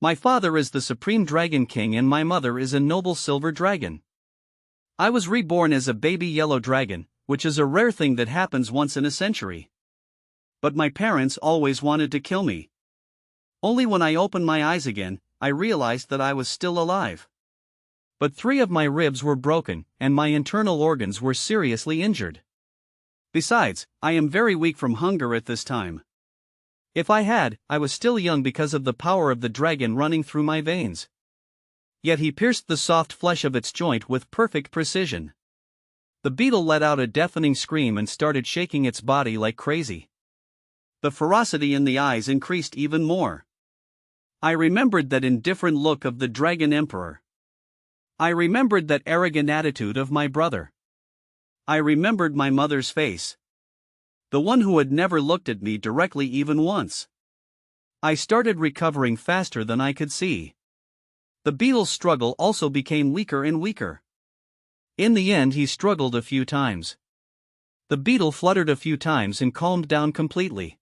My father is the supreme dragon king and my mother is a noble silver dragon. I was reborn as a baby yellow dragon, which is a rare thing that happens once in a century. But my parents always wanted to kill me. Only when I opened my eyes again, I realized that I was still alive. But 3 of my ribs were broken, and my internal organs were seriously injured. Besides, I am very weak from hunger at this time. If I was still young because of the power of the dragon running through my veins. Yet he pierced the soft flesh of its joint with perfect precision. The beetle let out a deafening scream and started shaking its body like crazy. The ferocity in the eyes increased even more. I remembered that indifferent look of the Dragon Emperor. I remembered that arrogant attitude of my brother. I remembered my mother's face. The one who had never looked at me directly even once. I started recovering faster than I could see. The beetle's struggle also became weaker and weaker. In the end he struggled a few times. The beetle fluttered a few times and calmed down completely.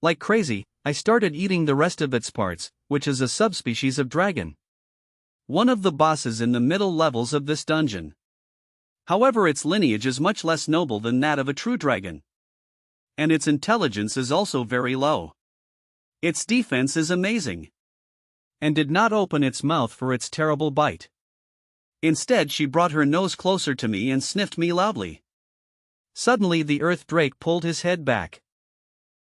Like crazy, I started eating the rest of its parts, which is a subspecies of dragon. One of the bosses in the middle levels of this dungeon. However, its lineage is much less noble than that of a true dragon. And its intelligence is also very low. Its defense is amazing. And did not open its mouth for its terrible bite. Instead, she brought her nose closer to me and sniffed me loudly. Suddenly, the earth drake pulled his head back.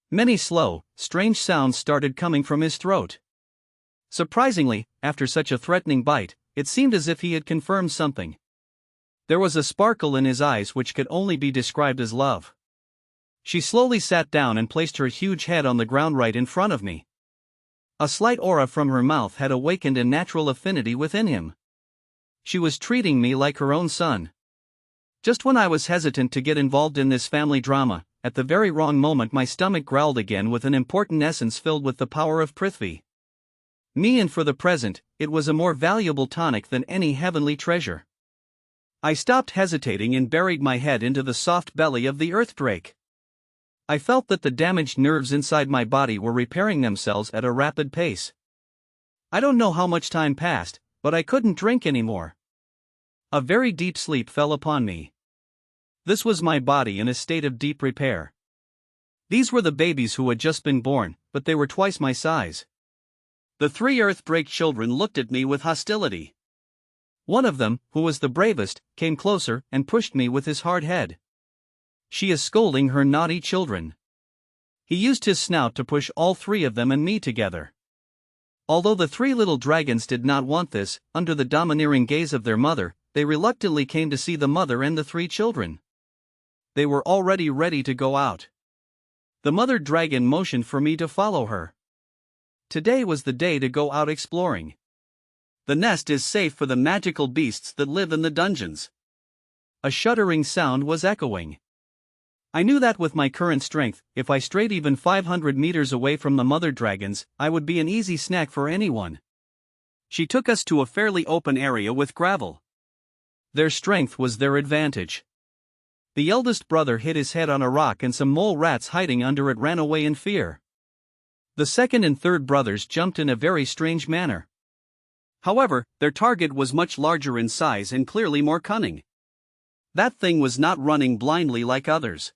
Many slow, strange sounds started coming from his throat. Surprisingly, after such a threatening bite, it seemed as if he had confirmed something. There was a sparkle in his eyes which could only be described as love. She slowly sat down and placed her huge head on the ground right in front of me. A slight aura from her mouth had awakened a natural affinity within him. She was treating me like her own son. Just when I was hesitant to get involved in this family drama, at the very wrong moment my stomach growled again with an important essence filled with the power of Prithvi. Me, and for the present, it was a more valuable tonic than any heavenly treasure. I stopped hesitating and buried my head into the soft belly of the earth drake. I felt that the damaged nerves inside my body were repairing themselves at a rapid pace. I don't know how much time passed, but I couldn't drink anymore. A very deep sleep fell upon me. This was my body in a state of deep repair. These were the babies who had just been born, but they were twice my size. The 3 earth drake children looked at me with hostility. One of them, who was the bravest, came closer and pushed me with his hard head. She is scolding her naughty children. He used his snout to push all 3 of them and me together. Although the 3 little dragons did not want this, under the domineering gaze of their mother, they reluctantly came to see the mother and the 3 children. They were already ready to go out. The mother dragon motioned for me to follow her. Today was the day to go out exploring. The nest is safe for the magical beasts that live in the dungeons. A shuddering sound was echoing. I knew that with my current strength, if I strayed even 500 meters away from the mother dragons, I would be an easy snack for anyone. She took us to a fairly open area with gravel. Their strength was their advantage. The eldest brother hit his head on a rock and some mole rats hiding under it ran away in fear. The second and third brothers jumped in a very strange manner. However, their target was much larger in size and clearly more cunning. That thing was not running blindly like others.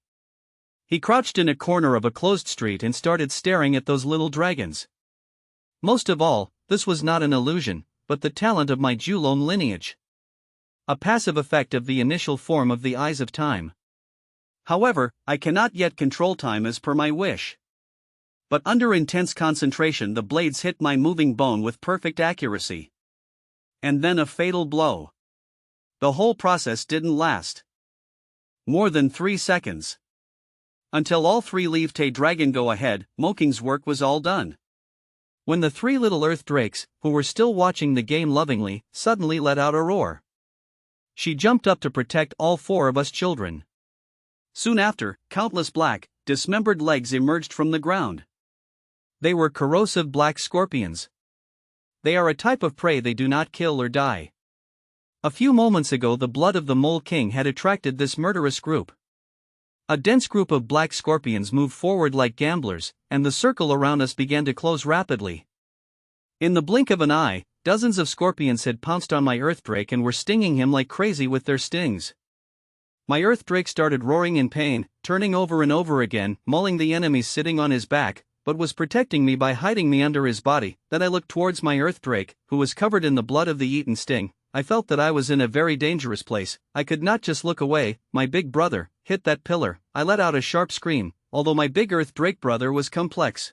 He crouched in a corner of a closed street and started staring at those little dragons. Most of all, this was not an illusion, but the talent of my Julon lineage. A passive effect of the initial form of the Eyes of Time. However, I cannot yet control time as per my wish. But under intense concentration the blades hit my moving bone with perfect accuracy. And then a fatal blow. The whole process didn't last more than 3 seconds. Until all 3 leave Tay Dragon go ahead, Moking's work was all done. When the 3 little earth drakes, who were still watching the game lovingly, suddenly let out a roar. She jumped up to protect all 4 of us children. Soon after, countless black, dismembered legs emerged from the ground. They were corrosive black scorpions. They are a type of prey they do not kill or die. A few moments ago the blood of the Mole King had attracted this murderous group. A dense group of black scorpions moved forward like gamblers, and the circle around us began to close rapidly. In the blink of an eye, dozens of scorpions had pounced on my earthdrake and were stinging him like crazy with their stings. My earthdrake started roaring in pain, turning over and over again, mauling the enemies sitting on his back, but was protecting me by hiding me under his body. Then I looked towards my earthdrake, who was covered in the blood of the eaten sting. I felt that I was in a very dangerous place. I could not just look away. My big brother hit that pillar. I let out a sharp scream, although my big earthdrake brother was complex.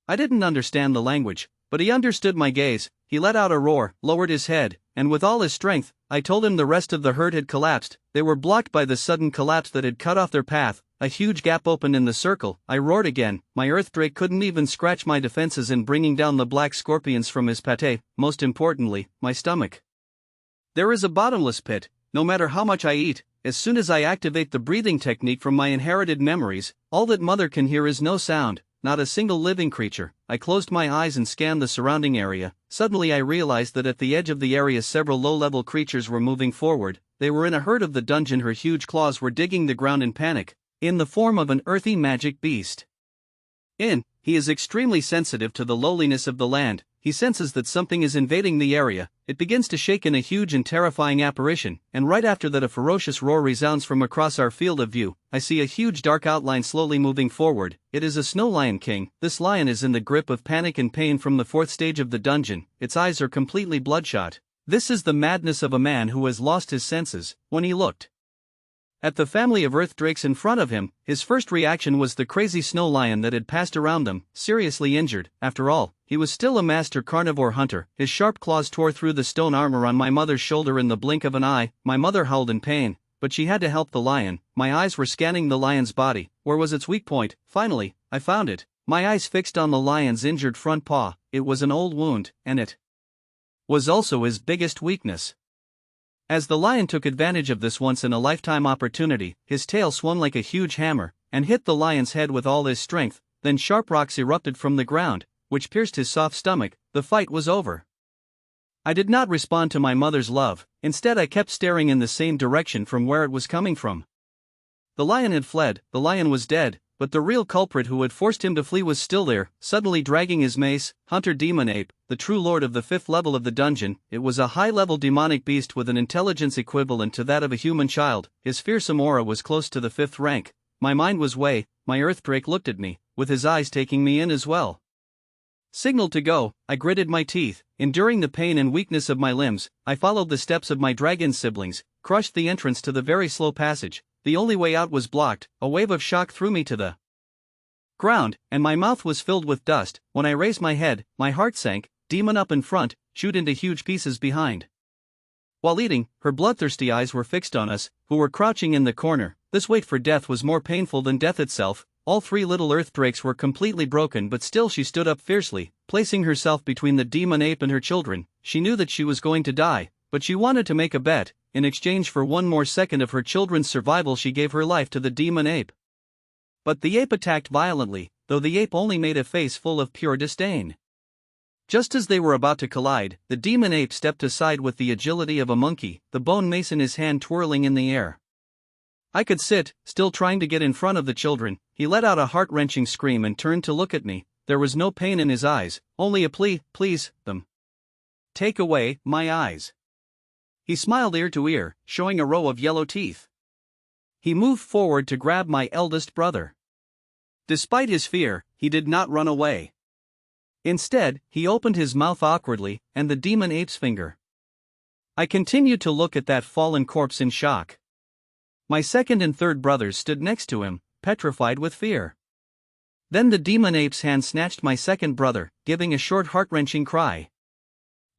I didn't understand the language, but he understood my gaze. He let out a roar, lowered his head, and with all his strength, I told him the rest of the herd had collapsed. They were blocked by the sudden collapse that had cut off their path. A huge gap opened in the circle. I roared again. My earthdrake couldn't even scratch my defenses in bringing down the black scorpions from his pate, most importantly, my stomach. There is a bottomless pit. No matter how much I eat, as soon as I activate the breathing technique from my inherited memories, all that mother can hear is no sound, not a single living creature. I closed my eyes and scanned the surrounding area. Suddenly I realized that at the edge of the area several low-level creatures were moving forward. They were in a herd of the dungeon. Her huge claws were digging the ground in panic, in the form of an earthy magic beast. He is extremely sensitive to the lowliness of the land. He senses that something is invading the area. It begins to shake in a huge and terrifying apparition, and right after that a ferocious roar resounds from across our field of view. I see a huge dark outline slowly moving forward. It is a snow lion king. This lion is in the grip of panic and pain from the fourth stage of the dungeon. Its eyes are completely bloodshot. This is the madness of a man who has lost his senses. When he looked at the family of earth drakes in front of him, his first reaction was the crazy snow lion that had passed around them, seriously injured. After all, he was still a master carnivore hunter. His sharp claws tore through the stone armor on my mother's shoulder in the blink of an eye. My mother howled in pain, but she had to help the lion. My eyes were scanning the lion's body. Where was its weak point? Finally, I found it. My eyes fixed on the lion's injured front paw. It was an old wound, and it was also his biggest weakness. As the lion took advantage of this once-in-a-lifetime opportunity, his tail swung like a huge hammer, and hit the lion's head with all his strength. Then sharp rocks erupted from the ground, which pierced his soft stomach. The fight was over. I did not respond to my mother's love. Instead I kept staring in the same direction from where it was coming from. The lion had fled, the lion was dead, but the real culprit who had forced him to flee was still there, suddenly dragging his mace. Hunter Demon Ape, the true lord of the 5th level of the dungeon. It was a high-level demonic beast with an intelligence equivalent to that of a human child. His fearsome aura was close to the 5th rank. My mind was way. My earthdrake looked at me, with his eyes taking me in as well. Signaled to go, I gritted my teeth. Enduring the pain and weakness of my limbs, I followed the steps of my dragon siblings, crushed the entrance to the very slow passage. The only way out was blocked. A wave of shock threw me to the ground, and my mouth was filled with dust. When I raised my head, my heart sank. Demon up in front, chewed into huge pieces behind. While eating, her bloodthirsty eyes were fixed on us, who were crouching in the corner. This wait for death was more painful than death itself. All 3 little earth drakes were completely broken, but still she stood up fiercely, placing herself between the demon ape and her children. She knew that she was going to die, but she wanted to make a bet. In exchange for one more second of her children's survival, she gave her life to the demon ape. But the ape attacked violently, though the ape only made a face full of pure disdain. Just as they were about to collide, the demon ape stepped aside with the agility of a monkey, the bone mace in his hand twirling in the air. I could sit, still trying to get in front of the children. He let out a heart-wrenching scream and turned to look at me. There was no pain in his eyes, only a plea. Please, them. Take away my eyes. He smiled ear to ear, showing a row of yellow teeth. He moved forward to grab my eldest brother. Despite his fear, he did not run away. Instead, he opened his mouth awkwardly, and the demon ape's finger. I continued to look at that fallen corpse in shock. My second and third brothers stood next to him, petrified with fear. Then the demon ape's hand snatched my second brother, giving a short heart-wrenching cry.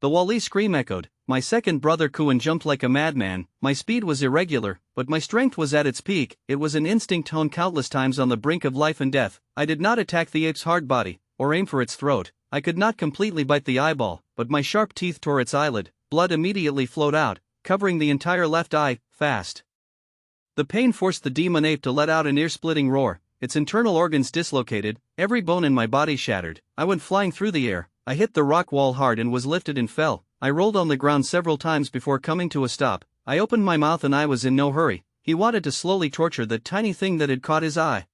The Wally scream echoed. My second brother Kuan jumped like a madman. My speed was irregular, but my strength was at its peak. It was an instinct honed countless times on the brink of life and death. I did not attack the ape's hard body, or aim for its throat. I could not completely bite the eyeball, but my sharp teeth tore its eyelid. Blood immediately flowed out, covering the entire left eye, fast. The pain forced the demon ape to let out an ear-splitting roar. Its internal organs dislocated, every bone in my body shattered. I went flying through the air. I hit the rock wall hard and was lifted and fell. I rolled on the ground several times before coming to a stop. I opened my mouth and I was in no hurry. He wanted to slowly torture the tiny thing that had caught his eye.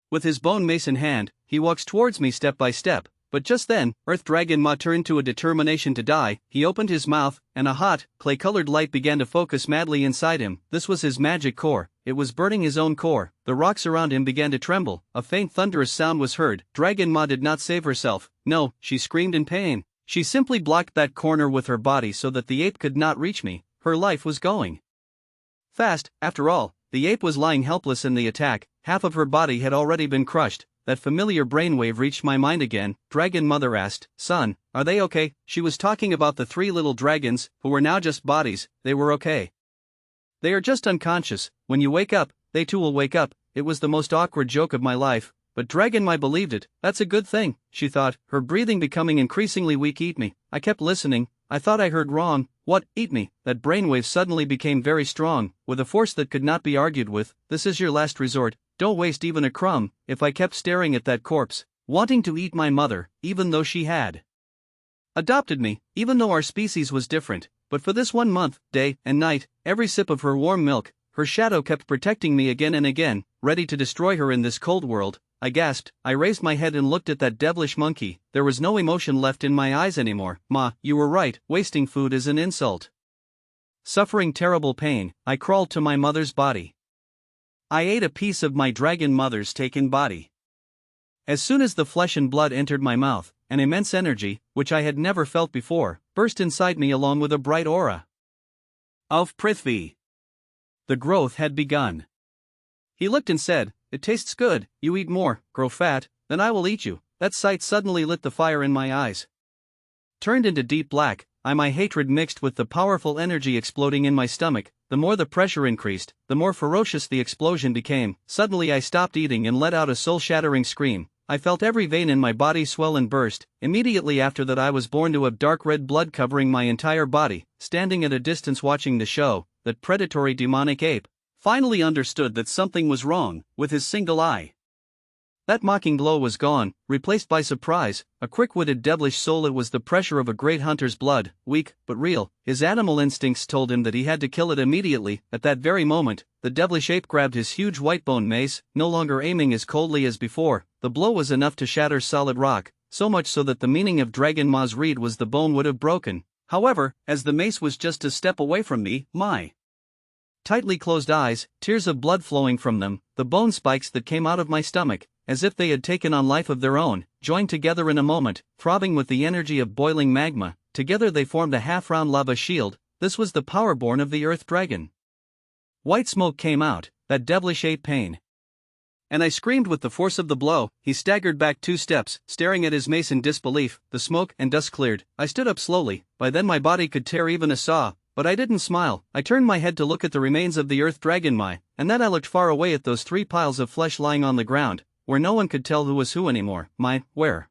With his bone mace in hand, he walks towards me step by step, But just then, Earth Dragon Ma turned to a determination to die. He opened his mouth, and a hot, clay-colored light began to focus madly inside him. This was his magic core. It was burning his own core. The rocks around him began to tremble. A faint thunderous sound was heard. Dragon Ma did not save herself. No, she screamed in pain. She simply blocked that corner with her body so that the ape could not reach me. Her life was going fast. After all, the ape was lying helpless in the attack. Half of her body had already been crushed. That familiar brainwave reached my mind again. Dragon Mother asked, "Son, are they okay?" She was talking about the 3 little dragons, who were now just bodies. They were okay. They are just unconscious. When you wake up, they too will wake up. It was the most awkward joke of my life. But Dragon Mai believed it. That's a good thing, she thought, her breathing becoming increasingly weak. Eat me. I kept listening. I thought I heard wrong. What? Eat me? That brainwave suddenly became very strong, with a force that could not be argued with. This is your last resort. Don't waste even a crumb. If I kept staring at that corpse, wanting to eat my mother, even though she had adopted me, even though our species was different, but for this 1 month, day and night, every sip of her warm milk, her shadow kept protecting me again and again, ready to destroy her in this cold world. I gasped. I raised my head and looked at that devilish monkey. There was no emotion left in my eyes anymore. Ma, you were right, wasting food is an insult. Suffering terrible pain, I crawled to my mother's body. I ate a piece of my dragon mother's taken body. As soon as the flesh and blood entered my mouth, an immense energy, which I had never felt before, burst inside me along with a bright aura of Prithvi. The growth had begun. He looked and said, "It tastes good. You eat more, grow fat, then I will eat you." That sight suddenly lit the fire in my eyes. Turned into deep black, my hatred mixed with the powerful energy exploding in my stomach. The more the pressure increased, the more ferocious the explosion became. Suddenly I stopped eating and let out a soul-shattering scream. I felt every vein in my body swell and burst. Immediately after that I was born to have dark red blood covering my entire body. Standing at a distance watching the show, that predatory demonic ape finally understood that something was wrong with his single eye. That mocking glow was gone, replaced by surprise, a quick-witted devilish soul. It was the pressure of a great hunter's blood, weak, but real. His animal instincts told him that he had to kill it immediately. At that very moment, the devilish ape grabbed his huge white-bone mace, no longer aiming as coldly as before. The blow was enough to shatter solid rock, so much so that the meaning of Dragon Ma's reed was the bone would have broken. However, as the mace was just a step away from me, my tightly closed eyes, tears of blood flowing from them, the bone spikes that came out of my stomach, as if they had taken on life of their own, joined together in a moment, throbbing with the energy of boiling magma. Together they formed a half-round lava shield. This was the power born of the Earth Dragon. White smoke came out, that devilish ape pain. And I screamed with the force of the blow. He staggered back 2 steps, staring at his mace in disbelief. The smoke and dust cleared. I stood up slowly. By then my body could tear even a saw. But I didn't smile. I turned my head to look at the remains of the Earth Dragon Mai, and then I looked far away at those 3 piles of flesh lying on the ground, where no one could tell who was who anymore. Where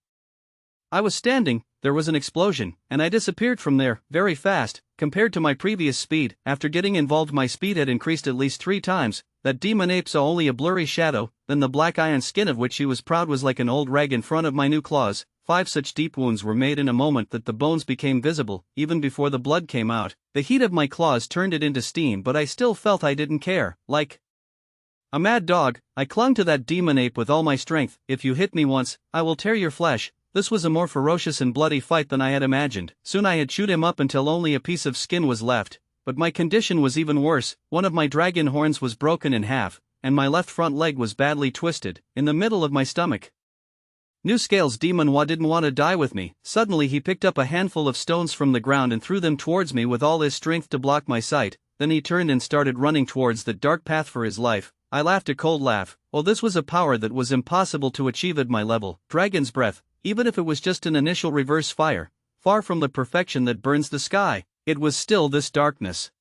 I was standing, there was an explosion, and I disappeared from there, very fast. Compared to my previous speed, after getting involved my speed had increased at least 3 times. That demon ape saw only a blurry shadow, then the black iron skin of which he was proud was like an old rag in front of my new claws. 5 such deep wounds were made in a moment that the bones became visible, even before the blood came out. The heat of my claws turned it into steam, but I still felt I didn't care. Like a mad dog, I clung to that demon ape with all my strength. "If you hit me once, I will tear your flesh." This was a more ferocious and bloody fight than I had imagined. Soon I had chewed him up until only a piece of skin was left. But my condition was even worse. One of my dragon horns was broken in half, and my left front leg was badly twisted, in the middle of my stomach. New Scales Demon Wa didn't want to die with me. Suddenly he picked up a handful of stones from the ground and threw them towards me with all his strength to block my sight. Then he turned and started running towards the dark path for his life. I laughed a cold laugh. Oh, this was a power that was impossible to achieve at my level. Dragon's breath, even if it was just an initial reverse fire, far from the perfection that burns the sky, it was still this darkness.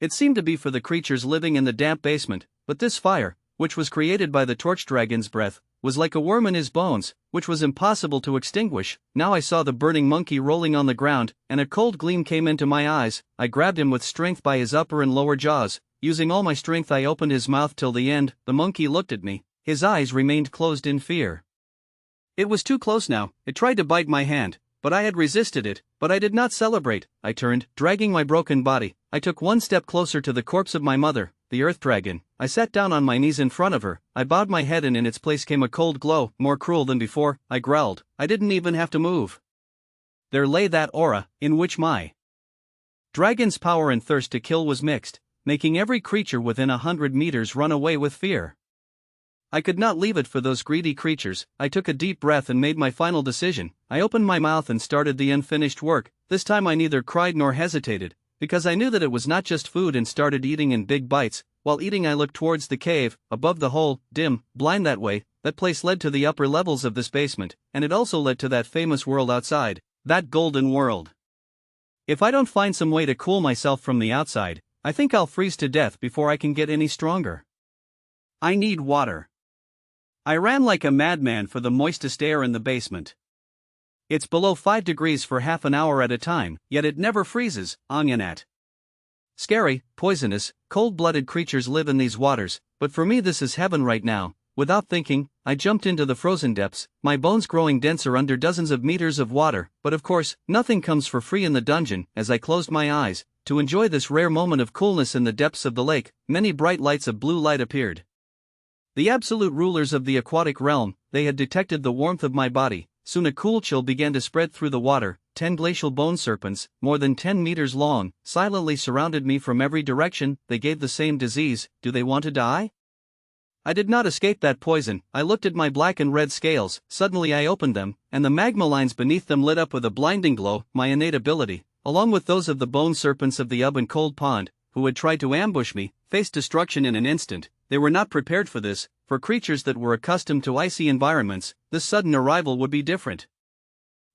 It seemed to be for the creatures living in the damp basement, but this fire, which was created by the torch dragon's breath, was like a worm in his bones, which was impossible to extinguish. Now I saw the burning monkey rolling on the ground, and a cold gleam came into my eyes. I grabbed him with strength by his upper and lower jaws. Using all my strength I opened his mouth till the end. The monkey looked at me. His eyes remained closed in fear. It was too close now. It tried to bite my hand, but I had resisted it, but I did not celebrate. I turned, dragging my broken body. I took one step closer to the corpse of my mother, the earth dragon. I sat down on my knees in front of her. I bowed my head and in its place came a cold glow, more cruel than before. I growled. I didn't even have to move. There lay that aura, in which my dragon's power and thirst to kill was mixed, making every creature within 100 meters run away with fear. I could not leave it for those greedy creatures. I took a deep breath and made my final decision. I opened my mouth and started the unfinished work. This time I neither cried nor hesitated, because I knew that it was not just food, and started eating in big bites. While eating I looked towards the cave, above the hole, dim, blind that way. That place led to the upper levels of this basement, and it also led to that famous world outside, that golden world. If I don't find some way to cool myself from the outside, I think I'll freeze to death before I can get any stronger. I need water. I ran like a madman for the moistest air in the basement. It's below 5 degrees for half an hour at a time, yet it never freezes. Onyanat. Scary, poisonous, cold-blooded creatures live in these waters, but for me this is heaven right now. Without thinking, I jumped into the frozen depths, my bones growing denser under dozens of meters of water. But of course, nothing comes for free in the dungeon. As I closed my eyes to enjoy this rare moment of coolness in the depths of the lake, many bright lights of blue light appeared. The absolute rulers of the aquatic realm, they had detected the warmth of my body. Soon a cool chill began to spread through the water. 10 glacial bone serpents, more than 10 meters long, silently surrounded me from every direction. They gave the same disease. Do they want to die? I did not escape that poison. I looked at my black and red scales. Suddenly I opened them, and the magma lines beneath them lit up with a blinding glow. My innate ability, along with those of the bone serpents of the and cold pond, who had tried to ambush me, faced destruction in an instant. They were not prepared for this. For creatures that were accustomed to icy environments, this sudden arrival would be different.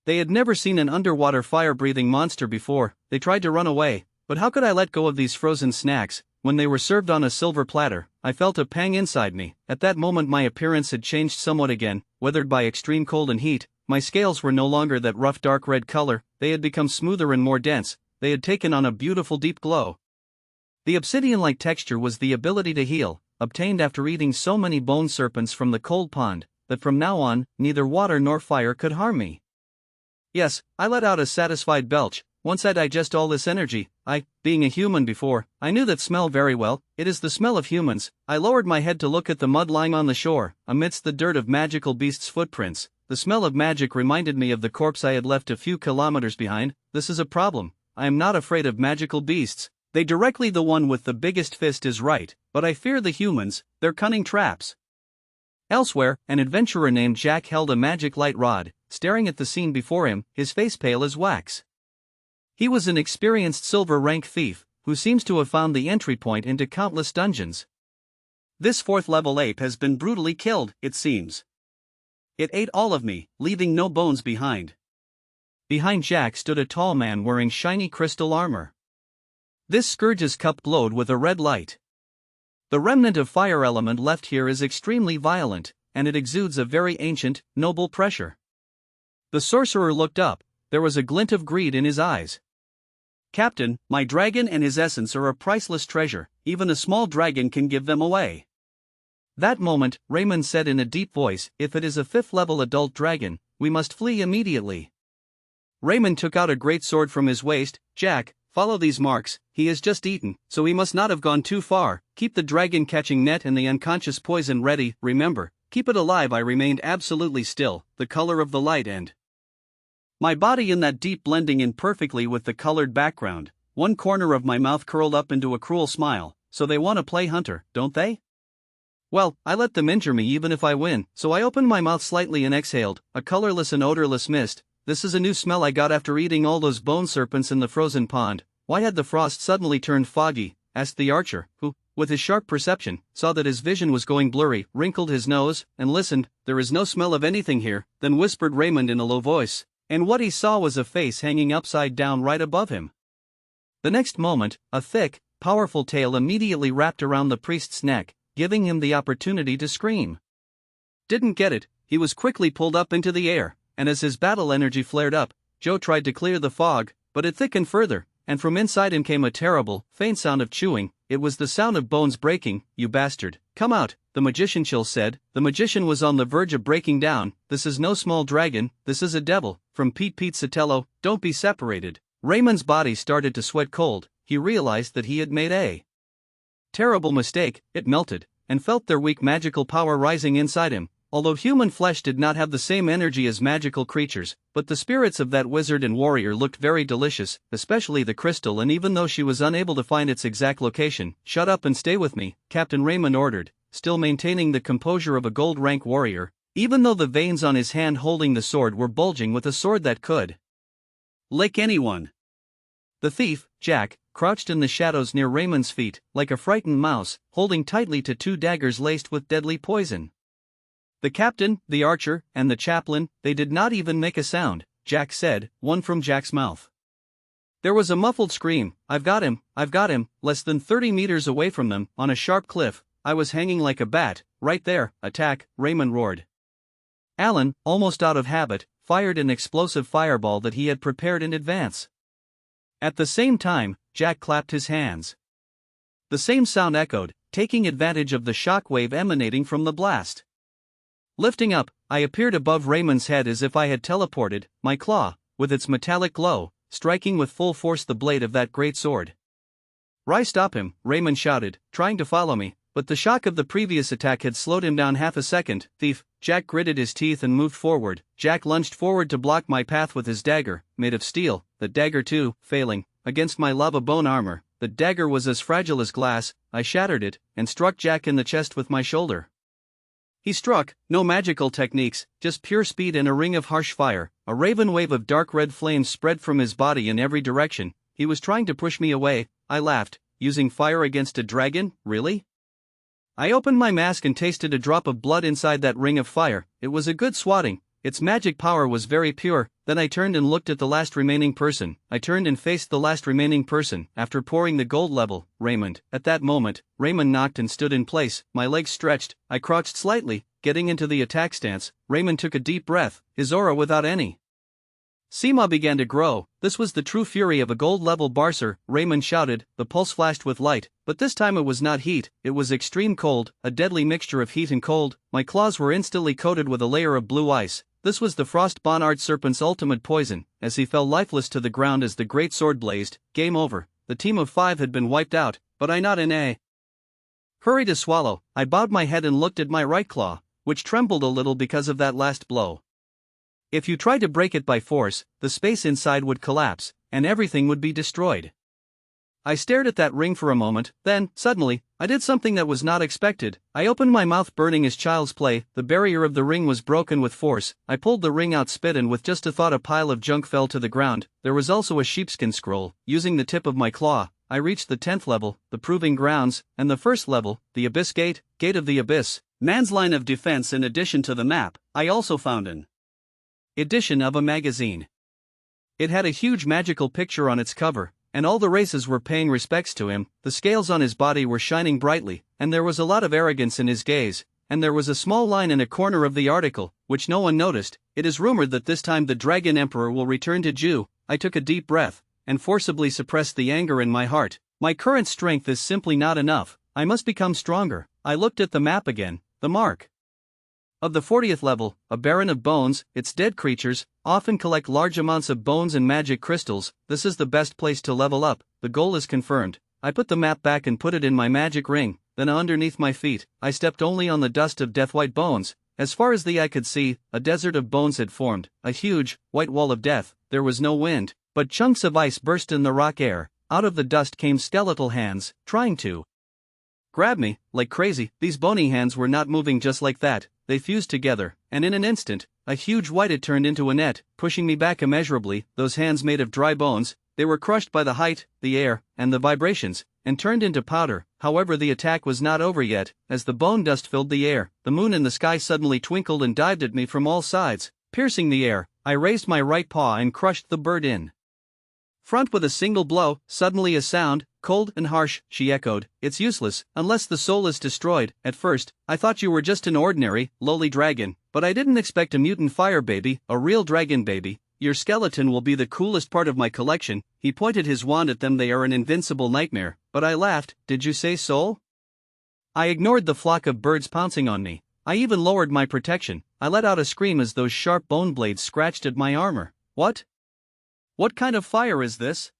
They had never seen an underwater fire-breathing monster before. They tried to run away, but how could I let go of these frozen snacks? When they were served on a silver platter, I felt a pang inside me. At that moment my appearance had changed somewhat again, weathered by extreme cold and heat. My scales were no longer that rough dark red color, they had become smoother and more dense. They had taken on a beautiful deep glow. The obsidian-like texture was the ability to heal, obtained after eating so many bone serpents from the cold pond, that from now on, neither water nor fire could harm me. Yes, I let out a satisfied belch. Once I digest all this energy, being a human before, I knew that smell very well. It is the smell of humans. I lowered my head to look at the mud lying on the shore, amidst the dirt of magical beasts' footprints. The smell of magic reminded me of the corpse I had left a few kilometers behind. This is a problem. I am not afraid of magical beasts. They directly the one with the biggest fist is right, but I fear the humans, their cunning traps. Elsewhere, an adventurer named Jack held a magic light rod, staring at the scene before him, his face pale as wax. He was an experienced silver rank thief, who seems to have found the entry point into countless dungeons. This 4th level ape has been brutally killed, it seems. It ate all of me, leaving no bones behind. Behind Jack stood a tall man wearing shiny crystal armor. This scourge's cup glowed with a red light. The remnant of fire element left here is extremely violent, and it exudes a very ancient, noble pressure. The sorcerer looked up. There was a glint of greed in his eyes. Captain, my dragon and his essence are a priceless treasure. Even a small dragon can give them away. That moment, Raymond said in a deep voice, if it is a 5th level adult dragon, we must flee immediately. Raymond took out a great sword from his waist. Jack, follow these marks. He has just eaten, so he must not have gone too far. Keep the dragon catching net and the unconscious poison ready. Remember, keep it alive. I remained absolutely still, the color of the light and my body in that deep blending in perfectly with the colored background. One corner of my mouth curled up into a cruel smile. So they want to play hunter, don't they? Well, I let them injure me even if I win. So I opened my mouth slightly and exhaled, a colorless and odorless mist. This is a new smell I got after eating all those bone serpents in the frozen pond. Why had the frost suddenly turned foggy? Asked the archer, who, with his sharp perception, saw that his vision was going blurry, wrinkled his nose, and listened. There is no smell of anything here. Then whispered Raymond in a low voice. And what he saw was a face hanging upside down right above him. The next moment, a thick, powerful tail immediately wrapped around the priest's neck, giving him the opportunity to scream. Didn't get it. He was quickly pulled up into the air, and as his battle energy flared up, Joe tried to clear the fog, but it thickened further, and from inside him came a terrible, faint sound of chewing. It was the sound of bones breaking. You bastard, come out. the magician chill said. The magician was on the verge of breaking down. This is no small dragon, this is a devil. From Pete Sotelo, don't be separated. Raymond's body started to sweat cold. He realized that he had made a terrible mistake. It melted, and felt their weak magical power rising inside him. Although human flesh did not have the same energy as magical creatures, but the spirits of that wizard and warrior looked very delicious, especially the crystal, and even though she was unable to find its exact location, "Shut up and stay with me," Captain Raymond ordered, still maintaining the composure of a gold rank warrior, even though the veins on his hand holding the sword were bulging with a sword that could lick anyone. The thief, Jack, crouched in the shadows near Raymond's feet, like a frightened mouse, holding tightly to 2 daggers laced with deadly poison. The captain, the archer, and the chaplain, they did not even make a sound, Jack said, one from Jack's mouth. There was a muffled scream, I've got him, less than 30 meters away from them, on a sharp cliff. I was hanging like a bat, right there. Attack, Raymond roared. Alan, almost out of habit, fired an explosive fireball that he had prepared in advance. At the same time, Jack clapped his hands. The same sound echoed, taking advantage of the shock wave emanating from the blast. Lifting up, I appeared above Raymond's head as if I had teleported, my claw, with its metallic glow, striking with full force the blade of that great sword. Stop him, Raymond shouted, trying to follow me, but the shock of the previous attack had slowed him down half a second. Thief, Jack gritted his teeth and moved forward. Jack lunged forward to block my path with his dagger, made of steel, the dagger too, failing, against my lava bone armor. The dagger was as fragile as glass. I shattered it, and struck Jack in the chest with my shoulder. He struck, no magical techniques, just pure speed and a ring of harsh fire. A raven wave of dark red flames spread from his body in every direction. He was trying to push me away. I laughed. Using fire against a dragon, really? I opened my mask and tasted a drop of blood inside that ring of fire. It was a good swatting. Its magic power was very pure. Then I turned and looked at the last remaining person. I turned and faced the last remaining person, after pouring the gold level, Raymond. At that moment, Raymond knocked and stood in place, my legs stretched. I crouched slightly, getting into the attack stance. Raymond took a deep breath, his aura without any Sema began to grow. This was the true fury of a gold-level Barcer, Raymond shouted. The pulse flashed with light, but this time it was not heat, it was extreme cold, a deadly mixture of heat and cold. My claws were instantly coated with a layer of blue ice. This was the Frost Bonnard Serpent's ultimate poison. As he fell lifeless to the ground as the great sword blazed, game over. The team of 5 had been wiped out, but I not in a hurry to swallow. I bowed my head and looked at my right claw, which trembled a little because of that last blow. If you tried to break it by force, the space inside would collapse, and everything would be destroyed. I stared at that ring for a moment, then, suddenly, I did something that was not expected. I opened my mouth burning as child's play. The barrier of the ring was broken with force. I pulled the ring out spit and with just a thought a pile of junk fell to the ground. There was also a sheepskin scroll. Using the tip of my claw, I reached the 10th level, the Proving Grounds, and the first level, the Abyss Gate, Gate of the Abyss. Man's line of defense. In addition to the map, I also found an edition of a magazine. It had a huge magical picture on its cover, and all the races were paying respects to him. The scales on his body were shining brightly, and there was a lot of arrogance in his gaze, and there was a small line in a corner of the article, which no one noticed. It is rumored that this time the Dragon Emperor will return to Jew. I took a deep breath, and forcibly suppressed the anger in my heart. My current strength is simply not enough. I must become stronger. I looked at the map again. The mark of the 40th level, a barren of bones. Its dead creatures often collect large amounts of bones and magic crystals. This is the best place to level up. The goal is confirmed. I put the map back and put it in my magic ring. Then underneath my feet, I stepped only on the dust of death-white bones. As far as the eye could see, a desert of bones had formed, a huge, white wall of death. There was no wind, but chunks of ice burst in the rock air. Out of the dust came skeletal hands, trying to grab me, like crazy. These bony hands were not moving just like that. They fused together, and in an instant, a huge white had turned into a net, pushing me back immeasurably. Those hands made of dry bones, they were crushed by the height, the air, and the vibrations, and turned into powder. However, the attack was not over yet. As the bone dust filled the air, the moon in the sky suddenly twinkled and dived at me from all sides, piercing the air. I raised my right paw and crushed the bird in front with a single blow. Suddenly a sound, cold and harsh, she echoed. It's useless, unless the soul is destroyed. At first, I thought you were just an ordinary, lowly dragon, but I didn't expect a mutant fire baby, a real dragon baby. Your skeleton will be the coolest part of my collection. He pointed his wand at them. They are an invincible nightmare. But I laughed. Did you say soul? I ignored the flock of birds pouncing on me. I even lowered my protection. I let out a scream as those sharp bone blades scratched at my armor. What? What kind of fire is this?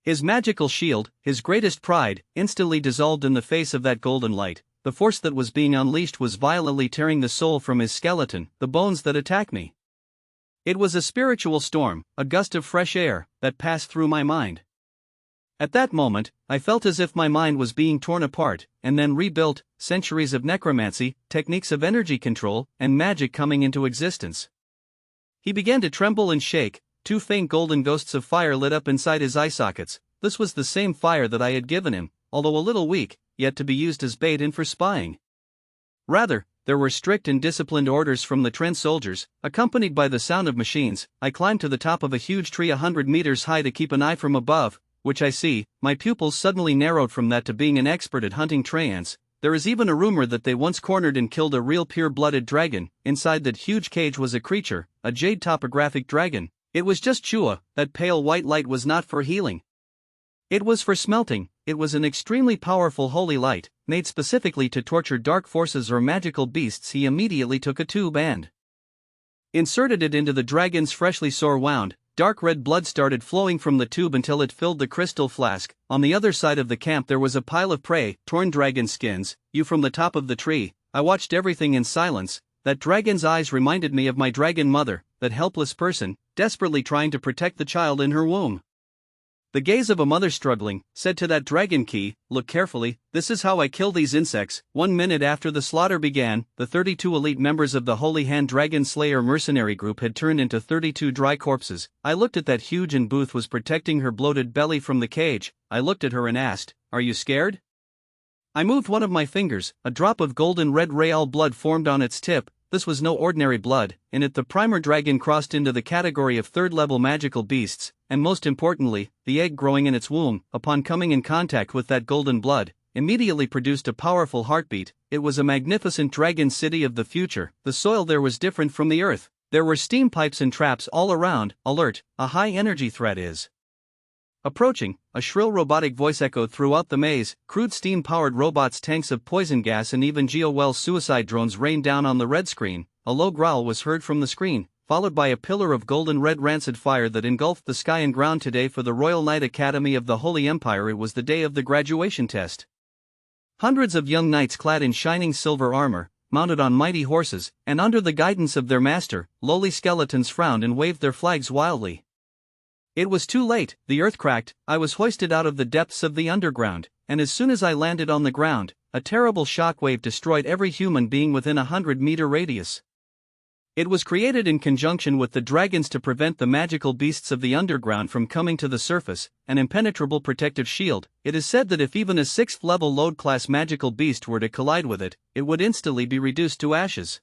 His magical shield, his greatest pride, instantly dissolved in the face of that golden light. The force that was being unleashed was violently tearing the soul from his skeleton, the bones that attacked me. It was a spiritual storm, a gust of fresh air, that passed through my mind. At that moment, I felt as if my mind was being torn apart, and then rebuilt, centuries of necromancy, techniques of energy control, and magic coming into existence. He began to tremble and shake. Two faint golden ghosts of fire lit up inside his eye sockets. This was the same fire that I had given him, although a little weak, yet to be used as bait and for spying. Rather, there were strict and disciplined orders from the trained soldiers, accompanied by the sound of machines. I climbed to the top of a huge tree 100 meters high to keep an eye from above, which I see. My pupils suddenly narrowed from that to being an expert at hunting treants. There is even a rumor that they once cornered and killed a real pure-blooded dragon. Inside that huge cage was a creature, a jade topographic dragon. It was just chua. That pale white light was not for healing. It was for smelting. It was an extremely powerful holy light, made specifically to torture dark forces or magical beasts. He immediately took a tube and inserted it into the dragon's freshly sore wound. Dark red blood started flowing from the tube until it filled the crystal flask. On the other side of the camp there was a pile of prey, torn dragon skins. You from the top of the tree. I watched everything in silence. That dragon's eyes reminded me of my dragon mother, that helpless person, desperately trying to protect the child in her womb. The gaze of a mother struggling, said to that dragon key, "Look carefully, this is how I kill these insects." 1 minute after the slaughter began, the 32 elite members of the Holy Hand Dragon Slayer mercenary group had turned into 32 dry corpses. I looked at that huge and Booth was protecting her bloated belly from the cage. I looked at her and asked, "Are you scared?" I moved one of my fingers. A drop of golden red real blood formed on its tip. This was no ordinary blood. In it the primer dragon crossed into the category of third-level magical beasts, and most importantly, the egg growing in its womb, upon coming in contact with that golden blood, immediately produced a powerful heartbeat. It was a magnificent dragon city of the future. The soil there was different from the earth. There were steam pipes and traps all around. Alert, a high-energy threat is approaching. A shrill robotic voice echoed throughout the maze. Crude steam-powered robots, tanks of poison gas and even GeoWell's suicide drones rained down on the red screen. A low growl was heard from the screen, followed by a pillar of golden red rancid fire that engulfed the sky and ground. Today for the Royal Knight Academy of the Holy Empire, it was the day of the graduation test. Hundreds of young knights clad in shining silver armor, mounted on mighty horses, and under the guidance of their master, lowly skeletons frowned and waved their flags wildly. It was too late. The earth cracked. I was hoisted out of the depths of the underground, and as soon as I landed on the ground, a terrible shockwave destroyed every human being within a 100-meter radius. It was created in conjunction with the dragons to prevent the magical beasts of the underground from coming to the surface, an impenetrable protective shield. It is said that if even a 6th-level load-class magical beast were to collide with it, it would instantly be reduced to ashes.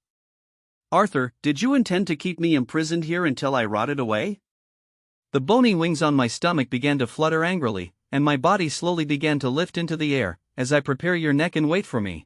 Arthur, did you intend to keep me imprisoned here until I rotted away? The bony wings on my stomach began to flutter angrily, and my body slowly began to lift into the air. As I prepare your neck and wait for me.